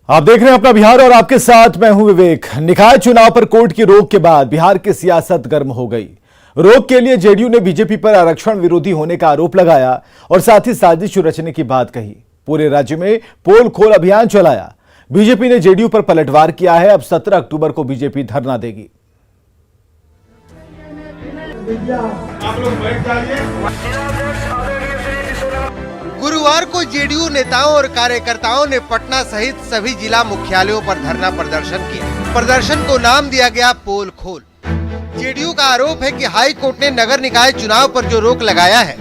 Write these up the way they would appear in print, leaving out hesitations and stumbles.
आप देख रहे हैं अपना बिहार और आपके साथ मैं हूं विवेक। निकाय चुनाव पर कोर्ट की रोक के बाद बिहार की सियासत गर्म हो गई। रोक के लिए जेडीयू ने बीजेपी पर आरक्षण विरोधी होने का आरोप लगाया और साथ ही साजिश रचने की बात कही। पूरे राज्य में पोल खोल अभियान चलाया। बीजेपी ने जेडीयू पर पलटवार किया है। अब 17 अक्टूबर को बीजेपी धरना देगी। आप लोग बैठ जाइए। गुरुवार को जेडीयू नेताओं और कार्यकर्ताओं ने पटना सहित सभी जिला मुख्यालयों पर धरना प्रदर्शन किया। प्रदर्शन को नाम दिया गया पोल खोल। जेडीयू का आरोप है कि हाई कोर्ट ने नगर निकाय चुनाव पर जो रोक लगाया है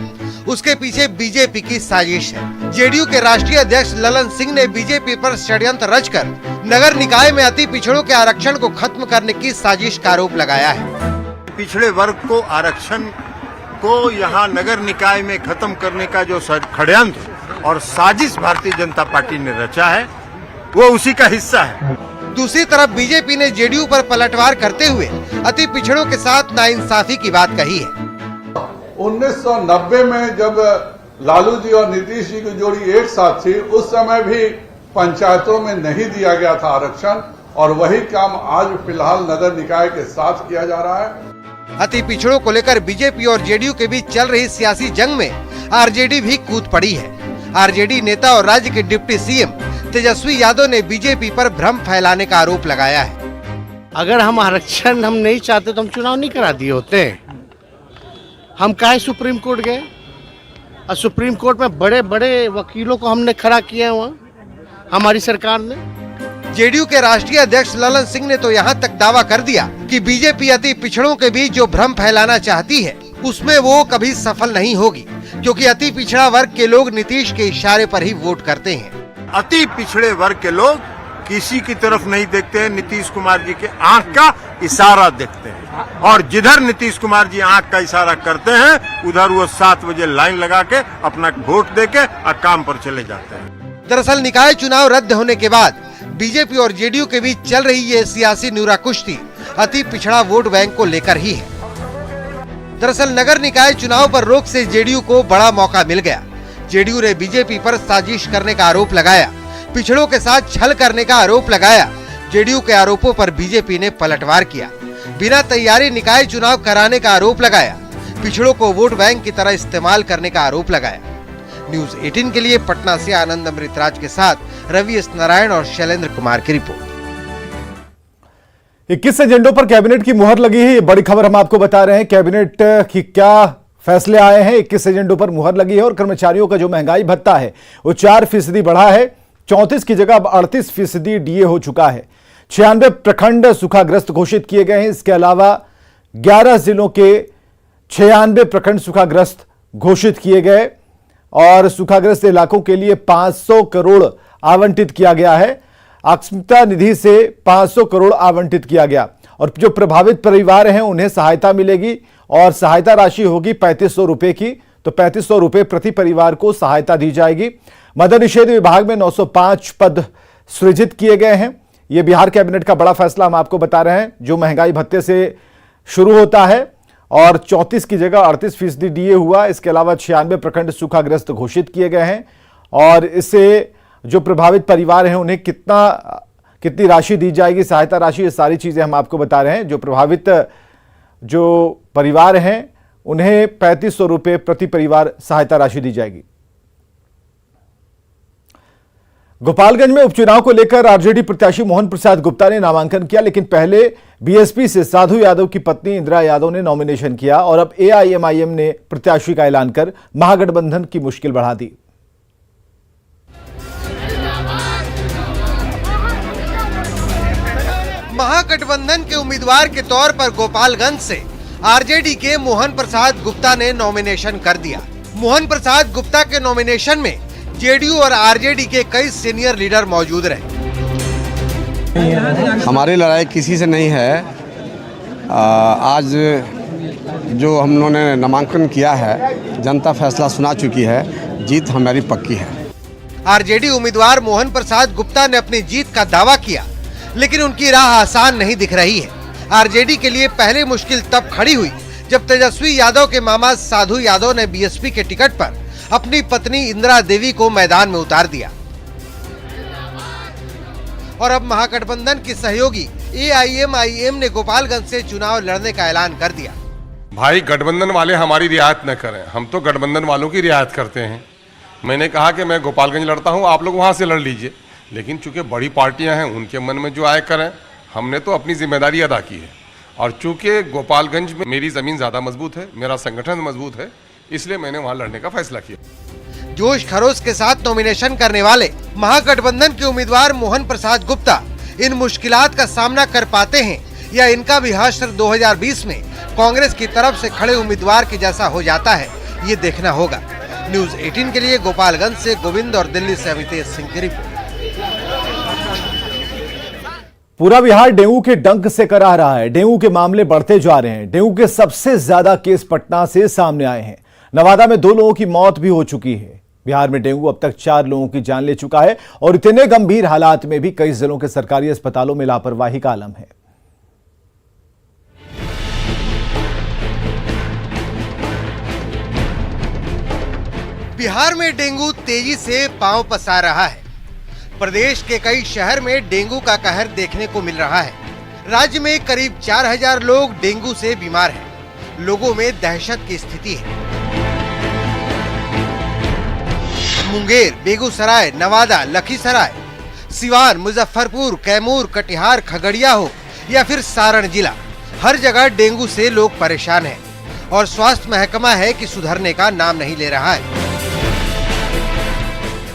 उसके पीछे बीजेपी की साजिश है। जेडीयू के राष्ट्रीय अध्यक्ष ललन सिंह ने बीजेपी पर षड्यंत्र रचकर नगर निकाय में अति पिछड़ों के आरक्षण को खत्म करने की साजिश का आरोप लगाया है। पिछड़े वर्ग को आरक्षण को यहाँ नगर निकाय में खत्म करने का जो षड्यंत्र और साजिश भारतीय जनता पार्टी ने रचा है वो उसी का हिस्सा है। दूसरी तरफ बीजेपी ने जेडीयू पर पलटवार करते हुए अति पिछड़ों के साथ नाइंसाफी की बात कही है। 1990 में जब लालू जी और नीतीश जी की जोड़ी एक साथ थी, उस समय भी पंचायतों में नहीं दिया गया था आरक्षण, और वही काम आज फिलहाल नगर निकाय के साथ किया जा रहा है। अति पिछड़ों को लेकर बीजेपी और जेडीयू के बीच चल रही सियासी जंग में आरजेडी भी कूद पड़ी है। आरजेडी नेता और राज्य के डिप्टी सीएम तेजस्वी यादव ने बीजेपी पर भ्रम फैलाने का आरोप लगाया है। अगर हम आरक्षण हम नहीं चाहते तो हम चुनाव नहीं करा दिए होते। हम काहे सुप्रीम कोर्ट गए और सुप्रीम कोर्ट में बड़े बड़े वकीलों को हमने खड़ा किया है वहाँ हमारी सरकार ने। जेडीयू के राष्ट्रीय अध्यक्ष ललन सिंह ने तो यहाँ तक दावा कर दिया कि बीजेपी अति पिछड़ों के बीच जो भ्रम फैलाना चाहती है उसमें वो कभी सफल नहीं होगी, क्योंकि अति पिछड़ा वर्ग के लोग नीतीश के इशारे पर ही वोट करते हैं। अति पिछड़े वर्ग के लोग किसी की तरफ नहीं देखते हैं, नीतीश कुमार जी के आंख का इशारा देखते हैं, और जिधर नीतीश कुमार जी आंख का इशारा करते हैं उधर वो 7 बजे लाइन लगा के अपना वोट दे के काम पर चले जाते हैं। दरअसल निकाय चुनाव रद्द होने के बाद बीजेपी और जेडीयू के बीच चल रही ये सियासी न्यूरा कुश्ती अति पिछड़ा वोट बैंक को लेकर ही है। दरअसल नगर निकाय चुनाव पर रोक से जेडीयू को बड़ा मौका मिल गया। जेडीयू ने बीजेपी पर साजिश करने का आरोप लगाया, पिछड़ों के साथ छल करने का आरोप लगाया। जेडीयू के आरोपों पर बीजेपी ने पलटवार किया, बिना तैयारी निकाय चुनाव कराने का आरोप लगाया, पिछड़ों को वोट बैंक की तरह इस्तेमाल करने का आरोप लगाया। न्यूज 18 के लिए पटना से आनंद अमृतराज के साथ रवि एस नारायण और शैलेंद्र कुमार की रिपोर्ट। 21 एजेंडों पर कैबिनेट की मुहर लगी है। ये बड़ी खबर हम आपको बता रहे हैं। कैबिनेट की क्या फैसले आए हैं। 21 एजेंडों पर मुहर लगी है और कर्मचारियों का जो महंगाई भत्ता है वो 4% बढ़ा है। 34 की जगह अब 38% डीए हो चुका है। 96 प्रखंड सूखाग्रस्त घोषित किए गए हैं। इसके अलावा 11 जिलों के 96 प्रखंड सूखाग्रस्त घोषित किए गए और सूखाग्रस्त इलाकों के लिए 500 करोड़ आवंटित किया गया है। आकस्मिकता निधि से 500 करोड़ आवंटित किया गया और जो प्रभावित परिवार हैं उन्हें सहायता मिलेगी और सहायता राशि होगी 3500 रुपए की। तो 3500 रुपए प्रति परिवार को सहायता दी जाएगी। मद्य निषेध विभाग में 905 पद सृजित किए गए हैं। यह बिहार कैबिनेट का बड़ा फैसला हम आपको बता रहे हैं, जो महंगाई भत्ते से शुरू होता है और 34 की जगह 38% डीए हुआ। इसके अलावा 96 प्रखंड सूखाग्रस्त घोषित किए गए हैं और इससे जो प्रभावित परिवार हैं उन्हें कितनी राशि दी जाएगी, सहायता राशि, ये सारी चीजें हम आपको बता रहे हैं। जो प्रभावित जो परिवार हैं उन्हें 3500 रुपए प्रति परिवार सहायता राशि दी जाएगी। गोपालगंज में उपचुनाव को लेकर आरजेडी प्रत्याशी मोहन प्रसाद गुप्ता ने नामांकन किया, लेकिन पहले बीएसपी से साधु यादव की पत्नी इंदिरा यादव ने नॉमिनेशन किया और अब एआईएमआईएम ने प्रत्याशी का ऐलान कर महागठबंधन की मुश्किल बढ़ा दी। महागठबंधन के उम्मीदवार के तौर पर गोपालगंज से आरजेडी के मोहन प्रसाद गुप्ता ने नॉमिनेशन कर दिया। मोहन प्रसाद गुप्ता के नॉमिनेशन में जेडीयू और आरजेडी के कई सीनियर लीडर मौजूद रहे। हमारी लड़ाई किसी से नहीं है। आज जो हम लोगों ने नामांकन किया है, जनता फैसला सुना चुकी है, जीत हमारी पक्की है। आरजेडी उम्मीदवार मोहन प्रसाद गुप्ता ने अपनी जीत का दावा किया, लेकिन उनकी राह आसान नहीं दिख रही है। आरजेडी के लिए पहली मुश्किल तब खड़ी हुई जब तेजस्वी यादव के मामा साधु यादव ने बीएसपी के टिकट पर अपनी पत्नी इंदिरा देवी को मैदान में उतार दिया। और अब महागठबंधन के सहयोगी AIM-IM ने गोपालगंज से चुनाव लड़ने का ऐलान कर दिया। भाई गठबंधन वाले हमारी रियायत न करें, हम तो गठबंधन वालों की रियायत करते हैं। मैंने कहा कि मैं गोपालगंज लड़ता हूं, आप लोग वहां से लड़ लीजिए, लेकिन चूंकि बड़ी पार्टियां हैं उनके मन में जो आए करें, हमने तो अपनी जिम्मेदारी अदा की है। और चूंकि गोपालगंज में मेरी जमीन ज्यादा मजबूत है, मेरा संगठन मजबूत है, इसलिए मैंने वहां लड़ने का फैसला किया। जोश खरोश के साथ नॉमिनेशन करने वाले महागठबंधन के उम्मीदवार मोहन प्रसाद गुप्ता इन मुश्किलात का सामना कर पाते हैं या इनका भी हश्र 2020 में कांग्रेस की तरफ से खड़े उम्मीदवार के जैसा हो जाता है, ये देखना होगा। न्यूज 18 के लिए गोपालगंज से गोविंद और दिल्ली से अमितेश सिंह की रिपोर्ट। पूरा बिहार डेंगू के डंक से कराह रहा है। डेंगू के मामले बढ़ते जा रहे हैं। डेंगू के सबसे ज्यादा केस पटना से सामने आए हैं। नवादा में 2 लोगों की मौत भी हो चुकी है। बिहार में डेंगू अब तक 4 लोगों की जान ले चुका है और इतने गंभीर हालात में भी कई जिलों के सरकारी अस्पतालों में लापरवाही का आलम है। बिहार में डेंगू तेजी से पांव पसार रहा है। प्रदेश के कई शहर में डेंगू का कहर देखने को मिल रहा है। राज्य में करीब 4000 लोग डेंगू से बीमार हैं। लोगों में दहशत की स्थिति है। मुंगेर, बेगूसराय, नवादा, लखीसराय, सिवान, मुजफ्फरपुर, कैमूर, कटिहार, खगड़िया हो या फिर सारण जिला, हर जगह डेंगू से लोग परेशान हैं और स्वास्थ्य महकमा है कि सुधरने का नाम नहीं ले रहा है।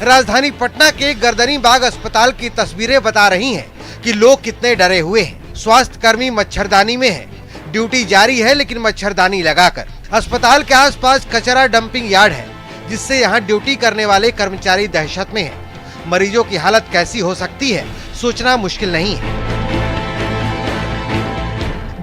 राजधानी पटना के गर्दनी बाग अस्पताल की तस्वीरें बता रही हैं कि लोग कितने डरे हुए हैं। स्वास्थ्य कर्मी मच्छरदानी में हैं। ड्यूटी जारी है लेकिन मच्छरदानी लगाकर। अस्पताल के आसपास कचरा डंपिंग यार्ड है, जिससे यहाँ ड्यूटी करने वाले कर्मचारी दहशत में हैं। मरीजों की हालत कैसी हो सकती है, सोचना मुश्किल नहीं है।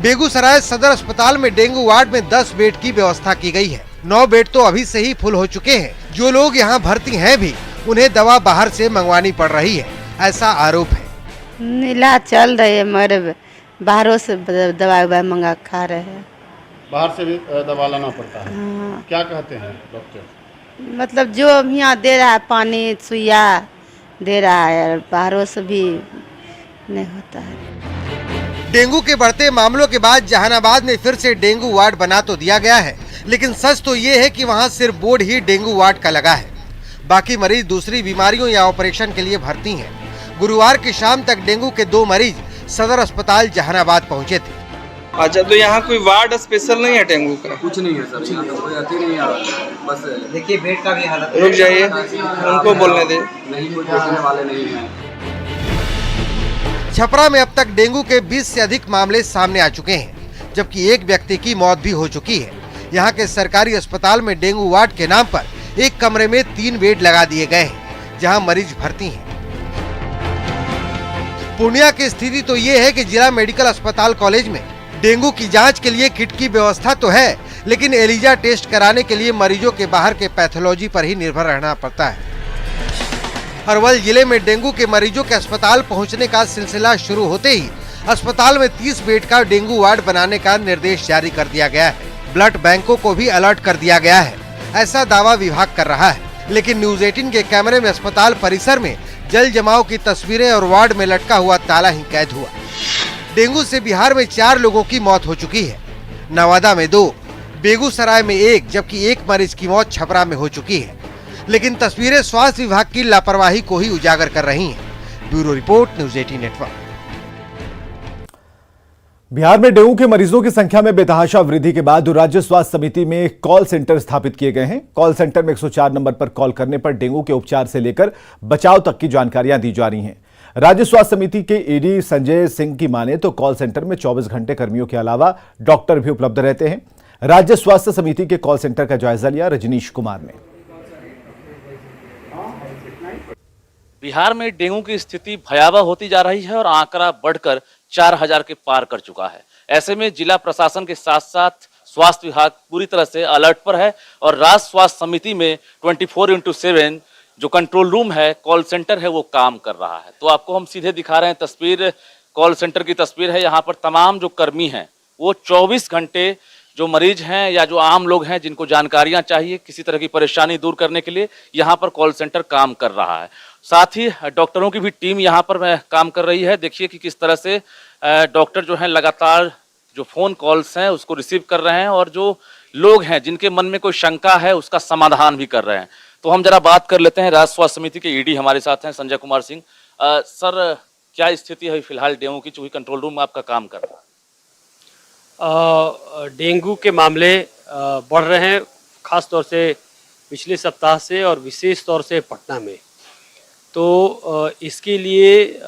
बेगूसराय सदर अस्पताल में डेंगू वार्ड में 10 बेड की व्यवस्था की गई है। 9 बेड तो अभी से ही फुल हो चुके हैं। जो लोग यहाँ भर्ती हैं भी, उन्हें दवा बाहर से मंगवानी पड़ रही है, ऐसा आरोप है। इलाज चल रही है, मगर बाहरों से दवा मंगा खा रहे हैं। बाहर से भी दवा लाना पड़ता है। हाँ। क्या कहते हैं डॉक्टर? मतलब जो यहाँ दे रहा है, पानी सुइया दे रहा है, बाहरों से भी नहीं होता है। डेंगू के बढ़ते मामलों के बाद जहानाबाद में फिर से डेंगू वार्ड बना तो दिया गया है, लेकिन सच तो ये है कि वहाँ सिर्फ बोर्ड ही डेंगू वार्ड का लगा है। बाकी मरीज दूसरी बीमारियों या ऑपरेशन के लिए भर्ती हैं। गुरुवार की शाम तक डेंगू के 2 मरीज सदर अस्पताल जहानाबाद पहुंचे थे। अच्छा, तो यहाँ कोई वार्ड स्पेशल नहीं है डेंगू का? कुछ नहीं है सर, कोई आती नहीं है। बस देखिए बेड का भी हालत। रुक जाइए, उनको बोलने दे। नहीं, कोई देखने वाले नहीं है। छपरा में अब तक डेंगू के 20 से अधिक मामले सामने आ चुके हैं, जबकि एक व्यक्ति की मौत भी हो चुकी है। यहाँ के सरकारी अस्पताल में डेंगू वार्ड के नाम पर एक कमरे में 3 बेड लगा दिए गए हैं, जहाँ मरीज भर्ती हैं। पूर्णिया की स्थिति तो ये है कि जिला मेडिकल अस्पताल कॉलेज में डेंगू की जांच के लिए किट की व्यवस्था तो है, लेकिन एलिजा टेस्ट कराने के लिए मरीजों के बाहर के पैथोलॉजी पर ही निर्भर रहना पड़ता है। अरवल जिले में डेंगू के मरीजों के अस्पताल पहुंचने का सिलसिला शुरू होते ही अस्पताल में 30 बेड का डेंगू वार्ड बनाने का निर्देश जारी कर दिया गया है। ब्लड बैंकों को भी अलर्ट कर दिया गया है, ऐसा दावा विभाग कर रहा है। लेकिन न्यूज 18 के कैमरे में अस्पताल परिसर में जल जमाव की तस्वीरें और वार्ड में लटका हुआ ताला ही कैद हुआ। डेंगू से बिहार में 4 लोगों की मौत हो चुकी है। नवादा में 2, बेगूसराय में 1, जबकि 1 मरीज की मौत छपरा में हो चुकी है। लेकिन तस्वीरें स्वास्थ्य विभाग की लापरवाही को ही उजागर कर रही हैं। Bureau report, news 18 network. Bihar में डेंगू के मरीजों की संख्या में बेतहाशा वृद्धि के बाद राज्य स्वास्थ्य समिति में कॉल सेंटर स्थापित किए गए हैं। कॉल सेंटर में 104 नंबर पर कॉल करने पर डेंगू के उपचार से लेकर बचाव तक की जानकारियां दी जा रही हैं। राज्य स्वास्थ्य समिति के एडी संजय सिंह की माने तो कॉल सेंटर में 24 घंटे कर्मियों के अलावा डॉक्टर भी उपलब्ध रहते हैं। राज्य स्वास्थ्य समिति के कॉल सेंटर का जायजा लिया रजनीश कुमार ने। बिहार में डेंगू की स्थिति भयावह होती जा रही है और आंकड़ा बढ़कर 4000 के पार कर चुका है। ऐसे में जिला प्रशासन के साथ साथ स्वास्थ्य विभाग पूरी तरह से अलर्ट पर है और राज्य स्वास्थ्य समिति में 24/7 जो कंट्रोल रूम है, कॉल सेंटर है, वो काम कर रहा है। तो आपको हम सीधे दिखा रहे हैं तस्वीर, कॉल सेंटर की तस्वीर है। यहाँ पर तमाम जो कर्मी हैं वो 24 घंटे जो मरीज हैं या जो आम लोग हैं जिनको जानकारियां चाहिए किसी तरह की परेशानी दूर करने के लिए, यहाँ पर कॉल सेंटर काम कर रहा है। साथ ही डॉक्टरों की भी टीम यहाँ पर काम कर रही है। देखिए कि किस तरह से डॉक्टर जो हैं लगातार जो फोन कॉल्स हैं उसको रिसीव कर रहे हैं और जो लोग हैं जिनके मन में कोई शंका है उसका समाधान भी कर रहे हैं। तो हम जरा बात कर लेते हैं। राज्य स्वास्थ्य समिति के ईडी हमारे साथ हैं संजय कुमार सिंह। सर, क्या स्थिति है फिलहाल डेंगू की, चूंकि कंट्रोल रूम में आपका काम कर रहा है? डेंगू के मामले बढ़ रहे हैं, खास तौर से पिछले सप्ताह से और विशेष तौर से पटना में। तो इसके लिए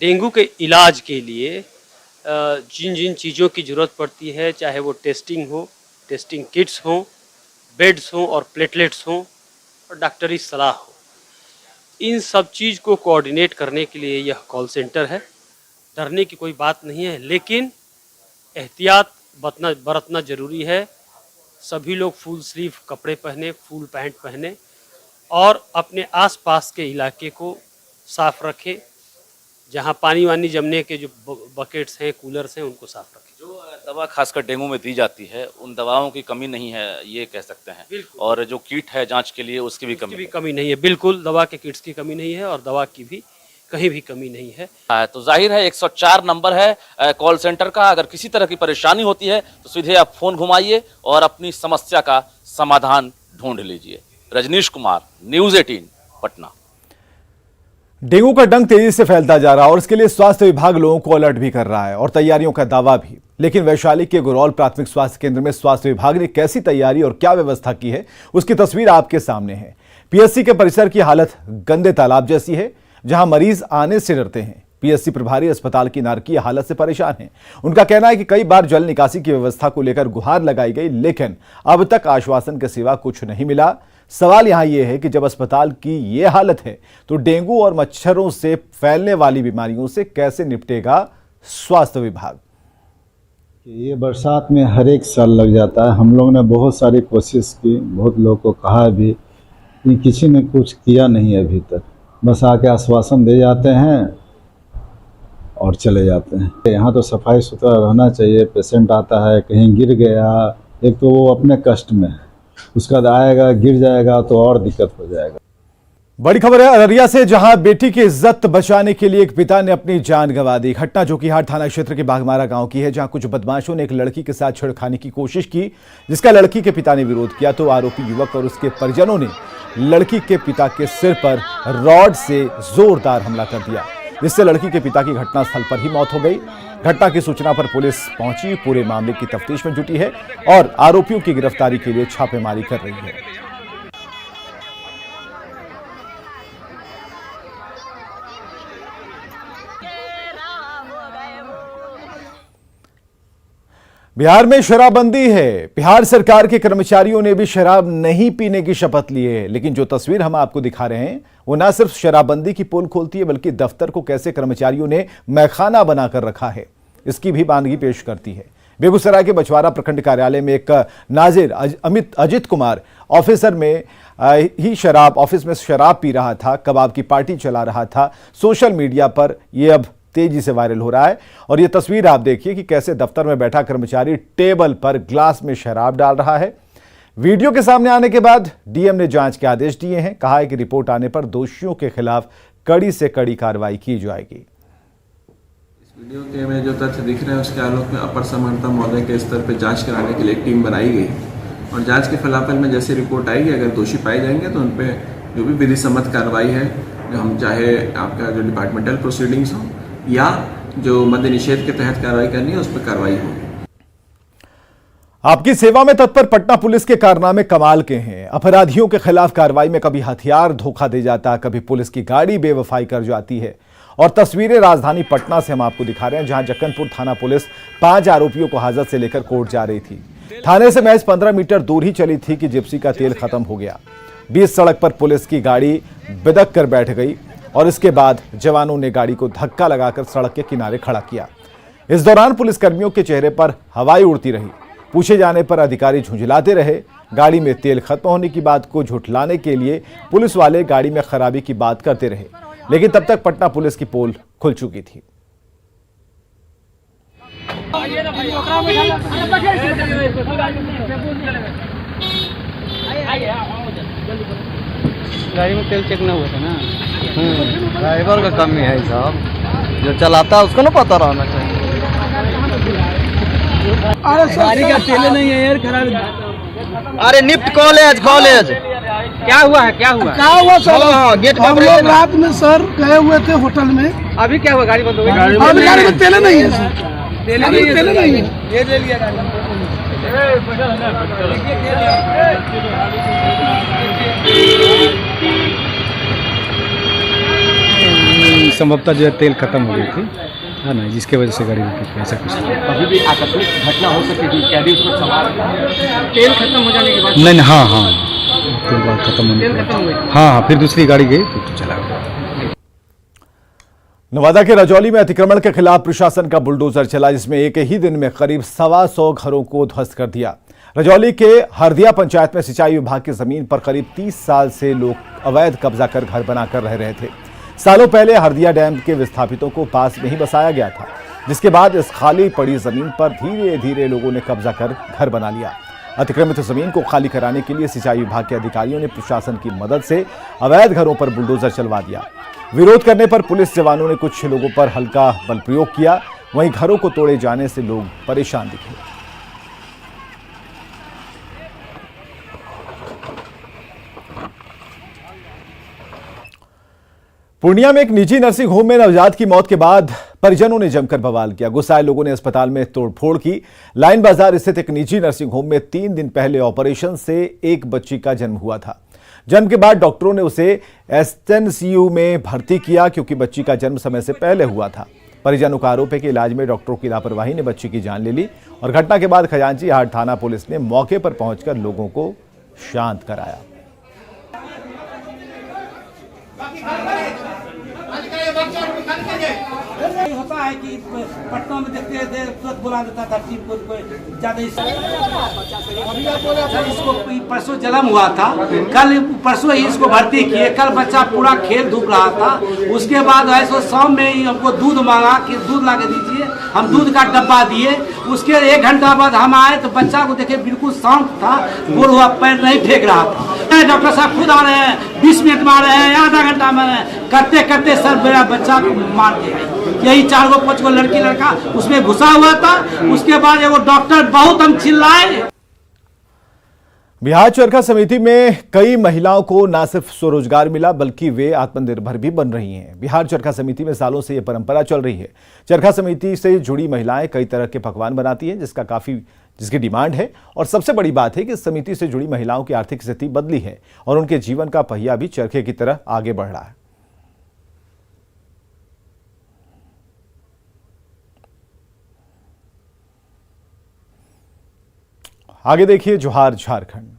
डेंगू के इलाज के लिए जिन जिन चीज़ों की ज़रूरत पड़ती है, चाहे वो टेस्टिंग हो, टेस्टिंग किट्स हों, बेड्स हों और प्लेटलेट्स हों और डॉक्टरी सलाह हो, इन सब चीज़ को कोऑर्डिनेट करने के लिए यह कॉल सेंटर है। डरने की कोई बात नहीं है, लेकिन एहतियात बरतना ज़रूरी है। सभी लोग फुल स्लीव कपड़े पहने, फुल पैंट पहने और अपने आसपास के इलाके को साफ रखें। जहां पानी वानी जमने के जो बकेट्स हैं, कूलर्स हैं, उनको साफ रखें। जो दवा खासकर डेंगू में दी जाती है उन दवाओं की कमी नहीं है, ये कह सकते हैं। और जो किट है जांच के लिए उसकी भी कमी नहीं है। बिल्कुल, दवा के किट्स की कमी नहीं है और दवा की भी कहीं भी कमी नहीं है। तो जाहिर है 104 नंबर है कॉल सेंटर का। अगर किसी तरह की परेशानी होती है तो सीधे आप फोन घुमाइए और अपनी समस्या का समाधान ढूंढ लीजिए। रजनीश कुमार, न्यूज़ 18 पटना। डेंगू का डंक तेजी से फैलता जा रहा है और इसके लिए स्वास्थ्य विभाग लोगों को अलर्ट भी कर रहा है और तैयारियों का दावा भी। लेकिन वैशाली के गुरौल प्राथमिक स्वास्थ्य केंद्र में स्वास्थ्य विभाग ने कैसी तैयारी और क्या व्यवस्था की है उसकी तस्वीर आपके सामने है। पीएचसी के परिसर की हालत गंदे तालाब जैसी है, जहां मरीज आने से डरते हैं। पीएचसी प्रभारी अस्पताल की नारकीय हालत से परेशान हैं। उनका कहना है कि कई बार जल निकासी की व्यवस्था को लेकर गुहार लगाई गई, लेकिन अब तक आश्वासन के सिवा कुछ नहीं मिला। सवाल यहां यह है कि जब अस्पताल की ये हालत है तो डेंगू और मच्छरों से फैलने वाली बीमारियों से कैसे निपटेगा स्वास्थ्य विभाग। ये बरसात में हर एक साल लग जाता है। हम लोग ने बहुत सारी कोशिश की, बहुत लोगों को कहा भी, किसी ने कुछ किया नहीं अभी तक। बस आके आश्वासन दे जाते हैं और चले जाते हैं। यहाँ तो सफाई सुथरा रहना चाहिए। पेशेंट आता है, कहीं गिर गया, एक तो वो अपने कष्ट में है, उसका आएगा गिर जाएगा तो और दिक्कत हो जाएगा। बड़ी खबर है अररिया से, जहां बेटी की इज्जत बचाने के लिए एक पिता ने अपनी जान गंवा दी। घटना जोकीहाट थाना क्षेत्र के बाघमारा गांव की है, जहां कुछ बदमाशों ने एक लड़की के साथ छेड़खानी की कोशिश की, जिसका लड़की के पिता ने विरोध किया तो आरोपी युवक और उसके परिजनों ने लड़की के पिता के सिर पर रॉड से जोरदार हमला कर दिया, जिससे लड़की के पिता की घटनास्थल पर ही मौत हो गई। घटना की सूचना पर पुलिस पहुंची, पूरे मामले की तफ्तीश में जुटी है और आरोपियों की गिरफ्तारी के लिए छापेमारी कर रही है। बिहार में शराबबंदी है। बिहार सरकार के कर्मचारियों ने भी शराब नहीं पीने की शपथ ली है, लेकिन जो तस्वीर हम आपको दिखा रहे हैं वो न सिर्फ शराबबंदी की पोल खोलती है, बल्कि दफ्तर को कैसे कर्मचारियों ने मैखाना बनाकर रखा है इसकी भी बानगी पेश करती है। बेगूसराय के बछवाड़ा प्रखंड कार्यालय में एक नाजिर अजित कुमार ऑफिस में शराब पी रहा था, कबाब की पार्टी चला रहा था। सोशल मीडिया पर यह अब तेजी से वायरल हो रहा है और यह तस्वीर आप देखिए कि कैसे दफ्तर में बैठा कर्मचारी टेबल पर ग्लास में शराब डाल रहा है। वीडियो के सामने आने के बाद डीएम ने जांच के आदेश दिए हैं। कहा है कि रिपोर्ट आने पर दोषियों के खिलाफ कड़ी से कड़ी कार्रवाई की जाएगी। वीडियो के में जो तथ्य दिख रहे हैं उसके आलोक में अपर समन्वयक महोदय के स्तर पर जांच कराने के लिए एक टीम बनाई गई और जांच के फलाफल में जैसे रिपोर्ट आएगी, अगर दोषी पाए जाएंगे तो उन पर जो भी विधि सम्मत कार्रवाई है, जो हम चाहे आपका जो डिपार्टमेंटल प्रोसीडिंग्स हो या जो मद्य निषेध के तहत कार्रवाई करनी है उस पर कार्रवाई हो। आपकी सेवा में तत्पर पटना पुलिस के कारनामे कमाल के हैं। अपराधियों के खिलाफ कार्रवाई में कभी हथियार धोखा दे जाता, कभी पुलिस की गाड़ी बेवफाई कर जाती है। और तस्वीरें राजधानी पटना से हम आपको दिखा रहे हैं, जहां जक्कनपुर थाना पुलिस 5 आरोपियों को हाजत से लेकर कोर्ट जा रही थी। थाने से महज 15 मीटर दूर ही चली थी कि जिप्सी का तेल खत्म हो गया। बीच सड़क पर पुलिस की गाड़ी बिदक कर बैठ गई और इसके बाद जवानों ने गाड़ी को धक्का लगाकर सड़क के किनारे खड़ा किया। इस दौरान पुलिसकर्मियों के चेहरे पर हवाई उड़ती रही। पूछे जाने पर अधिकारी झुंझलाते रहे। गाड़ी में तेल खत्म होने की बात को झुठलाने के लिए पुलिस वाले गाड़ी में खराबी की बात करते रहे, लेकिन तब तक पटना पुलिस की पोल खुल चुकी थी। गाड़ी में तेल चेक नहीं हुआ था ना। ड्राइवर का कमी है साहब, जो चलाता है उसको ना पता रहना चाहिए। अरे गाड़ी का तेल नहीं है यार, खराब। अरे निफ्ट कॉलेज क्या हुआ है? क्या हुआ सर? गेट हम लोग रात में सर गए हुए थे होटल में। अभी क्या हुआ? गाड़ी बंद हो गई। अभी गाड़ी में तेल नहीं है सर, तेल नहीं है। ये ले लिया गाड़ी। संभवतः जो है तेल खत्म हो गई थी, है ना, जिसके वजह से गाड़ी रुकी थी, ऐसा कुछ। अभी भी आकस्मिक घटना हो सकेगी, कैदी उसमें सवार तेल खत्म हो जाने के बाद। नहीं, हाँ तेल खत्म होने के बाद हाँ फिर दूसरी गाड़ी गई तो चला गया। नवादा के रजौली में अतिक्रमण के खिलाफ प्रशासन का बुलडोजर चला, जिसमें एक ही दिन में करीब 125 घरों को ध्वस्त कर दिया। रजौली के हरदिया पंचायत में सिंचाई विभाग की जमीन पर करीब 30 साल से लोग अवैध कब्जा कर घर बनाकर रह रहे थे। सालों पहले हरदिया डैम के विस्थापितों को पास में ही बसाया गया था, जिसके बाद इस खाली पड़ी जमीन पर धीरे धीरे लोगों ने कब्जा कर घर बना लिया। अतिक्रमित जमीन को खाली कराने के लिए सिंचाई विभाग के अधिकारियों ने प्रशासन की मदद से अवैध घरों पर बुलडोजर चलवा दिया। विरोध करने पर पुलिस जवानों ने कुछ लोगों पर हल्का बल प्रयोग किया, वहीं घरों को तोड़े जाने से लोग परेशान दिखे। पूर्णिया में एक निजी नर्सिंग होम में नवजात की मौत के बाद परिजनों ने जमकर बवाल किया। गुस्साए लोगों ने अस्पताल में तोड़फोड़ की। लाइन बाजार स्थित एक निजी नर्सिंग होम में 3 दिन पहले ऑपरेशन से एक बच्ची का जन्म हुआ था। जन्म के बाद डॉक्टरों ने उसे एसएनसीयू में भर्ती किया, क्योंकि बच्ची का जन्म समय से पहले हुआ था। परिजनों का आरोप है कि इलाज में डॉक्टरों की लापरवाही ने बच्ची की जान ले ली और घटना के बाद खजांची हाट थाना पुलिस ने मौके पर पहुंचकर लोगों को शांत कराया। होता है कि पटना में देखते थे तुरंत बुला देता था टीम को ज्यादा। इसको परसों जन्म हुआ था, कल परसों ही इसको भर्ती किए। कल बच्चा पूरा खेल धूप रहा था। उसके बाद ऐसा शाम में ही हमको दूध मांगा कि दूध ला के दीजिए, हम दूध का डब्बा दिए। उसके 1 घंटा बाद हम आए तो बच्चा को देखे बिल्कुल शांत था, गोल हुआ पैर नहीं फेंक रहा था। डॉक्टर साहब खुद आ रहे हैं, 20 मिनट में आ रहे हैं, आधा घंटा में करते करते सर मेरा बच्चा को मार दिया। यही 4 गो 5 गो लड़की लड़का उसमें घुसा हुआ था। उसके बाद वो डॉक्टर बहुत हम चिल्लाए। बिहार चरखा समिति में कई महिलाओं को न सिर्फ स्वरोजगार मिला, बल्कि वे आत्मनिर्भर भी बन रही हैं। बिहार चरखा समिति में सालों से यह परंपरा चल रही है। चरखा समिति से जुड़ी महिलाएं कई तरह के पकवान बनाती हैं, जिसकी डिमांड है। और सबसे बड़ी बात है कि समिति से जुड़ी महिलाओं की आर्थिक स्थिति बदली है और उनके जीवन का पहिया भी चरखे की तरह आगे बढ़ रहा है। आगे देखिए जोहार झारखंड।